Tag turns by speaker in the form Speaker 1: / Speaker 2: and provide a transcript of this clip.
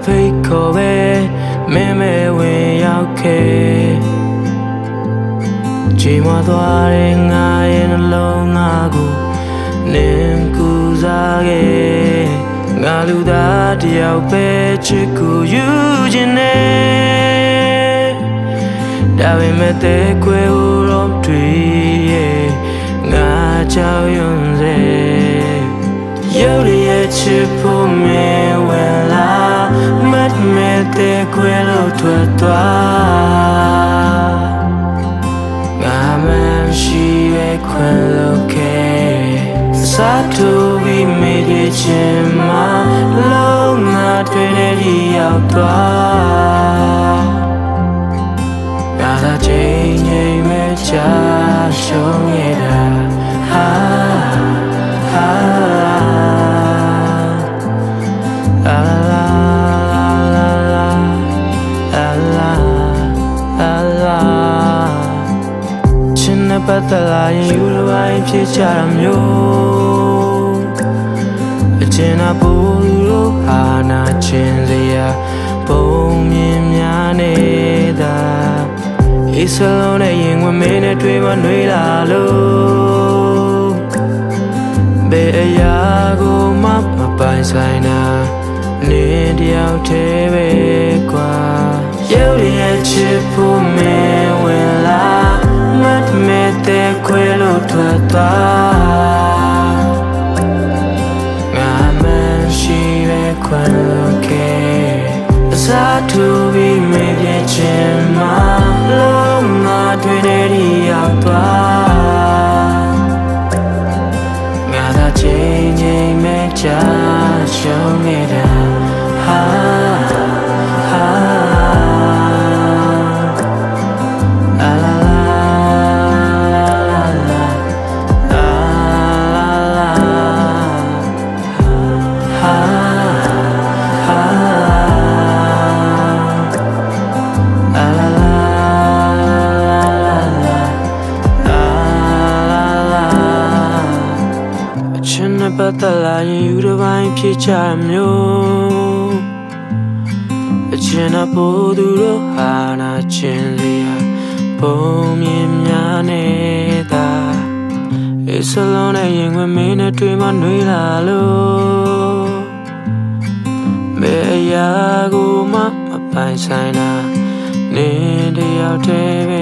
Speaker 1: ဖိတ်ခေါ်ပဲမင်းမဲဝင်ရောက်ခဲ့ချိန်မှသွားတဲ့ငါရဲ့နှလုံးငါကိုနင်းကူစားခဲ့ငါလူသားတယောက်ပဲချစ်ကိုယူခြင်းနဲ့ဒါပေမဲ့တဲ့ခွဲဟိုတော့တွေ့ရဲ့ငါကြောက်ရွံ့စေရုပ်ရဲ့ချစ်ဖို့မင်းဝင်လာမတ်မဲ့တဲ့ခွဲလို့ထွက်သွားငါမရှိရဲ့ခွဲလို့ခဲ့စားတူပြီးမိတဲ့ချင်းမှာလုံးငါတွေ့တဲ့ဒီရောက်သွားငါသာချိန်ချိန်မဲ့ချာရှုံးရတာဟာပတ်သက်လာရင်ယူလိုပိုင်းဖြစ်ကြတာမျိုးအကျဉ်းအပူလို့ဟာနာချင်းစရာပုံမြင်များနေတာအေးစလုံးနဲ့ရင်ဝင်မင်းနဲ့တွေ့မနှွေးလာလို့ဘယ်အရာကိုမှမပိုင်ဆိုင်တာနေတယောက်တည်းပဲကွာရုပ်ရဲ့ချစ်ဖို့မင်းဝင်လာမတ်မဲ့တဲ့ခွဲလို့ထွက်သွားငါမရှိပဲခွဲလို့ခဲ့အစားတူပြီးမပြည့်ချင်မှလုံးငါတွေ့နေဒီရောက်သွားငါသာချိန်ချိန်မဲ့ချာရှုံးနေတာဟာပတ်သက်လာရင်ယူတစ်ပိုင်းဖြစ်ကြမျိုးအချင်းအဖို့သူတို့ဟာနာချင်းစရာပုံမြင်များနေတာအေးစလုံးနဲ့ရင်ဝင်မင်းနဲ့တွေ့မနှွေးလာလို့ဘယ်အရာကိုမှမပိုင်ဆိုင်တာနေတယောက်တည်းပဲ